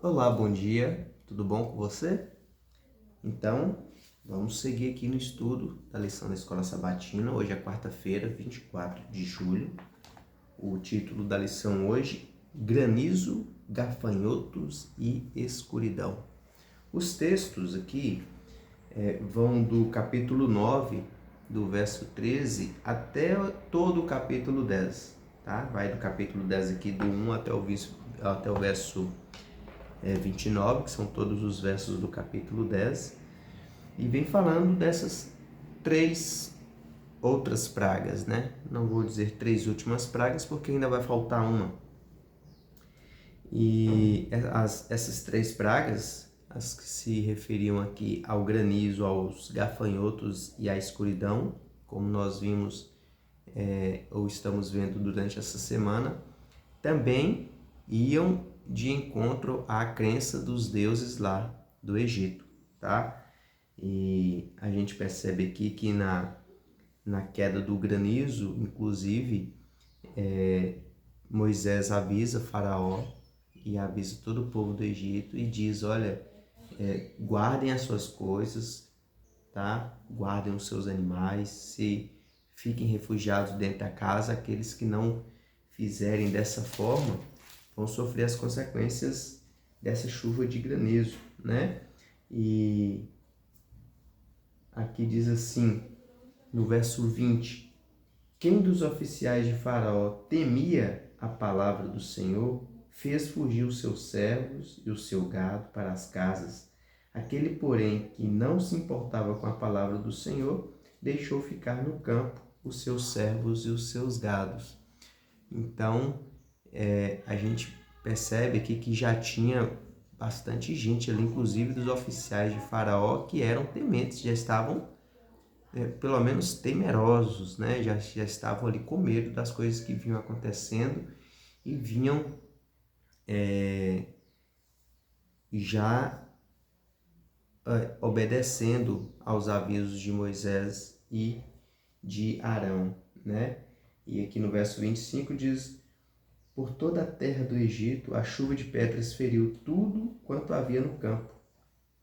Olá, bom dia, tudo bom com você? Então, vamos seguir aqui no estudo da lição da Escola Sabatina. Hoje é quarta-feira, 24 de julho. O título da lição hoje, Granizo, Gafanhotos e Escuridão. Os textos aqui vão do capítulo 9, do verso 13, até todo o capítulo 10, tá? Vai do capítulo 10 aqui, do 1 até o verso 29, que são todos os versos do capítulo 10, e vem falando dessas três outras pragas, né? Não vou dizer três últimas pragas, porque ainda vai faltar uma. E essas três pragas, as que se referiam aqui ao granizo, aos gafanhotos e à escuridão, como nós vimos ou estamos vendo durante essa semana, também iam de encontro à crença dos deuses lá do Egito, tá? E a gente percebe aqui que na queda do granizo, inclusive, Moisés avisa Faraó e avisa todo o povo do Egito e diz, olha, guardem as suas coisas, tá? Guardem os seus animais, se fiquem refugiados dentro da casa. Aqueles que não fizerem dessa forma vão sofrer as consequências dessa chuva de granizo, né? E aqui diz assim, no verso 20: quem dos oficiais de Faraó temia a palavra do Senhor, fez fugir os seus servos e o seu gado para as casas. Aquele, porém, que não se importava com a palavra do Senhor, deixou ficar no campo os seus servos e os seus gados. Então, a gente percebe aqui que já tinha bastante gente ali, inclusive dos oficiais de Faraó, que eram tementes, já estavam pelo menos temerosos, né? Já estavam ali com medo das coisas que vinham acontecendo e vinham já obedecendo aos avisos de Moisés e de Arão, né? E aqui no verso 25 diz: por toda a terra do Egito, a chuva de pedras feriu tudo quanto havia no campo,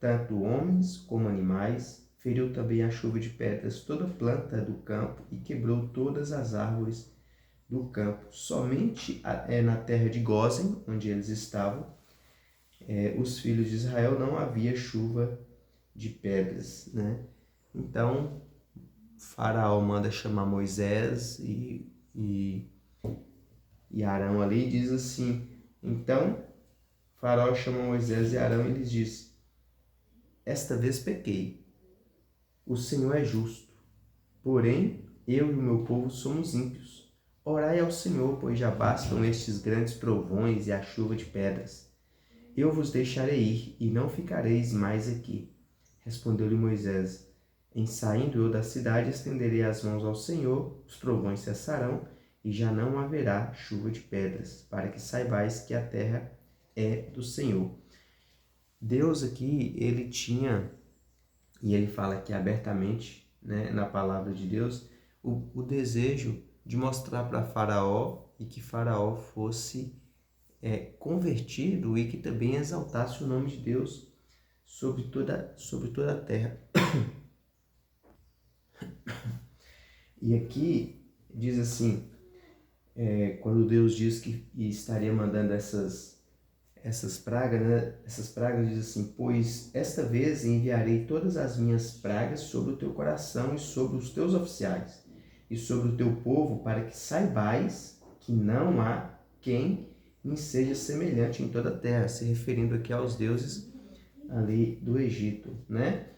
tanto homens como animais. Feriu também a chuva de pedras toda planta do campo e quebrou todas as árvores do campo. Somente na terra de Gósen, onde eles estavam, os filhos de Israel, não havia chuva de pedras, né? Então, Faraó manda chamar Moisés e Arão ali, e diz assim: então Faraó chama Moisés e Arão e lhes diz: esta vez pequei, o Senhor é justo, porém eu e o meu povo somos ímpios. Orai ao Senhor, pois já bastam estes grandes trovões e a chuva de pedras. Eu vos deixarei ir, e não ficareis mais aqui. Respondeu-lhe Moisés: em saindo eu da cidade, estenderei as mãos ao Senhor, os trovões cessarão, e já não haverá chuva de pedras, para que saibais que a terra é do Senhor. Deus aqui, ele tinha, e ele fala aqui abertamente, né, na palavra de Deus, o desejo de mostrar para Faraó e que Faraó fosse convertido e que também exaltasse o nome de Deus sobre toda a terra. E aqui diz assim, quando Deus diz que estaria mandando essas pragas, né? Essas pragas diz assim: pois esta vez enviarei todas as minhas pragas sobre o teu coração e sobre os teus oficiais e sobre o teu povo, para que saibais que não há quem me seja semelhante em toda a terra, se referindo aqui aos deuses ali do Egito, né?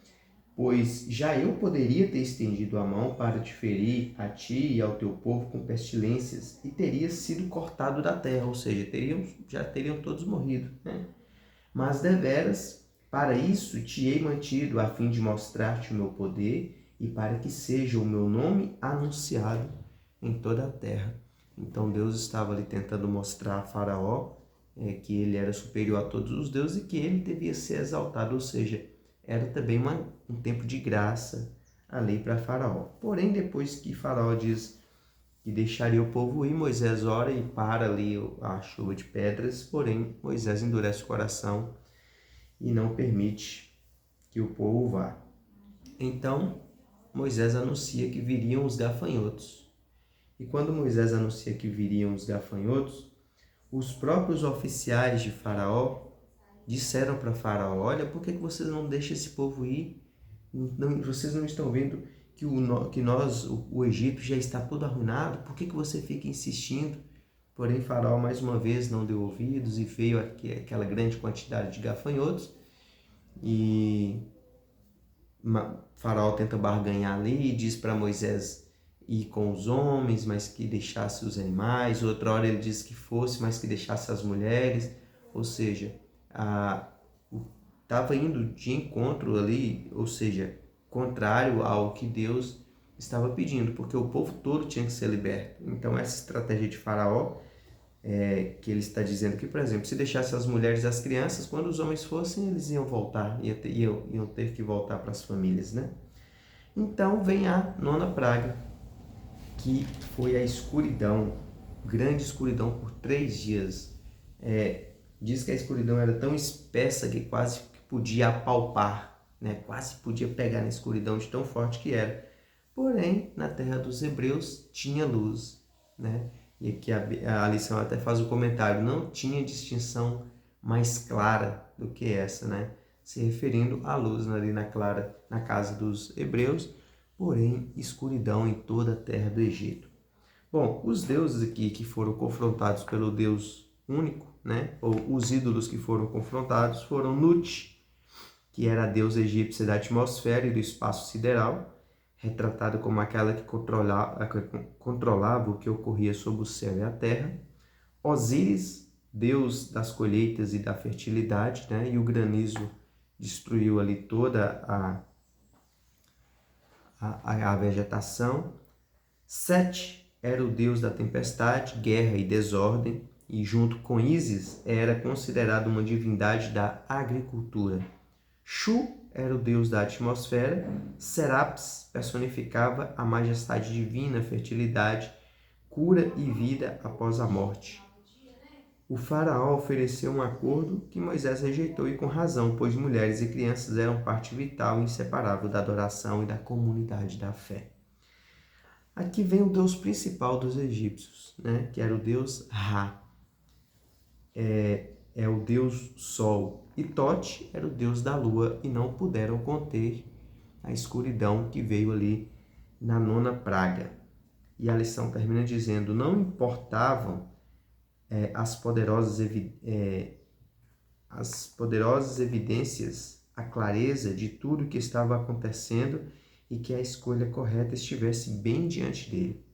Pois já eu poderia ter estendido a mão para te ferir a ti e ao teu povo com pestilências, e teria sido cortado da terra, ou seja, já teriam todos morrido, né? Mas deveras, para isso te hei mantido, a fim de mostrar-te o meu poder e para que seja o meu nome anunciado em toda a terra. Então Deus estava ali tentando mostrar a Faraó que ele era superior a todos os deuses e que ele devia ser exaltado, ou seja, era também um tempo de graça ali para Faraó. Porém, depois que Faraó diz: que deixaria o povo ir. Moisés ora e para ali a chuva de pedras, porém Moisés endurece o coração e não permite que o povo vá. Então Moisés anuncia que viriam os gafanhotos. E quando Moisés anuncia que viriam os gafanhotos, os próprios oficiais de Faraó disseram para Faraó: olha, por que vocês não deixam esse povo ir? Não, vocês não estão vendo que o Egito já está todo arruinado? Por que você fica insistindo? Porém, Faraó mais uma vez não deu ouvidos e veio aquela grande quantidade de gafanhotos. E Faraó tenta barganhar ali e diz para Moisés ir com os homens, mas que deixasse os animais. Outra hora ele diz que fosse, mas que deixasse as mulheres. Ou seja, estava indo de encontro ali, ou seja, contrário ao que Deus estava pedindo, porque o povo todo tinha que ser liberto. Então essa estratégia de Faraó, que ele está dizendo que, por exemplo, se deixasse as mulheres e as crianças, quando os homens fossem, eles iam voltar, iam ter que voltar para as famílias, né? Então vem a nona praga, que foi a escuridão, grande escuridão por 3 dias. Diz que a escuridão era tão espessa que quase podia apalpar, né? Quase podia pegar na escuridão de tão forte que era. Porém, na terra dos hebreus tinha luz, né? E aqui a lição até faz o comentário: não tinha distinção mais clara do que essa, né? Se referindo à luz ali na casa dos hebreus, porém escuridão em toda a terra do Egito. Bom, os deuses aqui que foram confrontados pelo Deus único, né? Ou os ídolos que foram confrontados foram Nut, que era a deusa egípcia da atmosfera e do espaço sideral, retratada como aquela que controlava o que ocorria sob o céu e a terra. Osíris, deus das colheitas e da fertilidade, né? E o granizo destruiu ali toda a vegetação. Sete era o deus da tempestade, guerra e desordem, e junto com Ísis era considerado uma divindade da agricultura. Shu era o deus da atmosfera. Serapis personificava a majestade divina, fertilidade, cura e vida após a morte. O faraó ofereceu um acordo que Moisés rejeitou, e com razão, pois mulheres e crianças eram parte vital e inseparável da adoração e da comunidade da fé. Aqui vem o deus principal dos egípcios, né? Que era o deus Ra. É o deus Sol. E Tote era o deus da lua, e não puderam conter a escuridão que veio ali na nona praga. E a lição termina dizendo: não importavam as poderosas evidências, a clareza de tudo o que estava acontecendo, e que a escolha correta estivesse bem diante dele.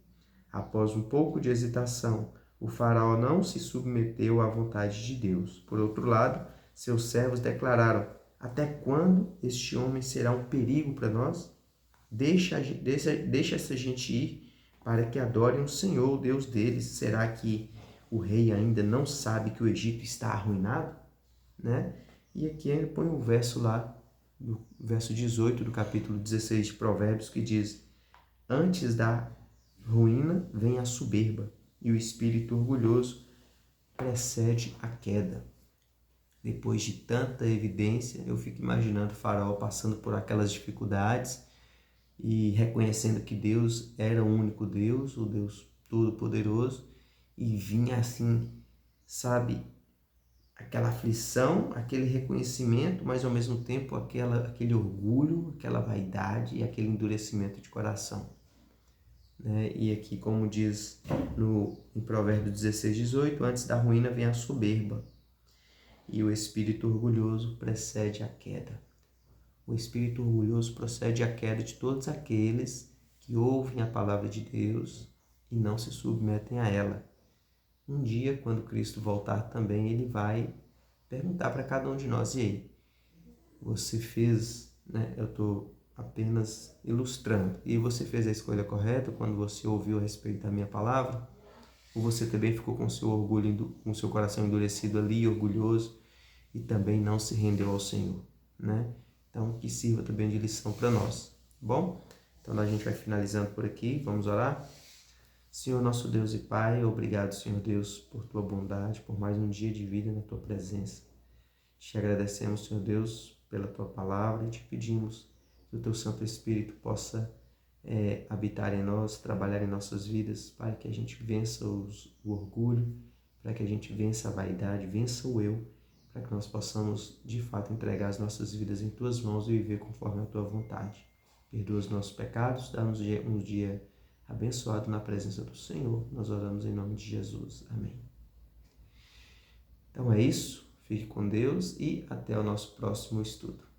Após um pouco de hesitação, o faraó não se submeteu à vontade de Deus. Por outro lado, seus servos declararam: até quando este homem será um perigo para nós? Deixa essa gente ir para que adorem o Senhor, o Deus deles. Será que o rei ainda não sabe que o Egito está arruinado? Né? E aqui ele põe um verso lá, no verso 18 do capítulo 16 de Provérbios, que diz: antes da ruína vem a soberba, e o espírito orgulhoso precede a queda. Depois de tanta evidência, eu fico imaginando o faraó passando por aquelas dificuldades e reconhecendo que Deus era o único Deus, o Deus Todo-Poderoso, e vinha assim, sabe, aquela aflição, aquele reconhecimento, mas ao mesmo tempo aquele orgulho, aquela vaidade e aquele endurecimento de coração. E aqui, como diz em Provérbios 16, 18, antes da ruína vem a soberba, e o espírito orgulhoso precede a queda. O espírito orgulhoso procede à queda de todos aqueles que ouvem a palavra de Deus e não se submetem a ela. Um dia, quando Cristo voltar também, ele vai perguntar para cada um de nós: e aí, você fez, eu estou apenas ilustrando, e você fez a escolha correta quando você ouviu a respeito da minha palavra? Ou você também ficou com seu orgulho, com seu coração endurecido ali, orgulhoso, e também não se rendeu ao Senhor, né? Então, que sirva também de lição para nós, bom? Então, a gente vai finalizando por aqui, vamos orar? Senhor nosso Deus e Pai, obrigado, Senhor Deus, por tua bondade, por mais um dia de vida na tua presença. Te agradecemos, Senhor Deus, pela tua palavra e te pedimos que o teu Santo Espírito possa habitar em nós, trabalhar em nossas vidas, para que a gente vença o orgulho, para que a gente vença a vaidade, vença o eu, para que nós possamos, de fato, entregar as nossas vidas em tuas mãos e viver conforme a tua vontade. Perdoa os nossos pecados, dá-nos um dia abençoado na presença do Senhor. Nós oramos em nome de Jesus. Amém. Então é isso. Fique com Deus e até o nosso próximo estudo.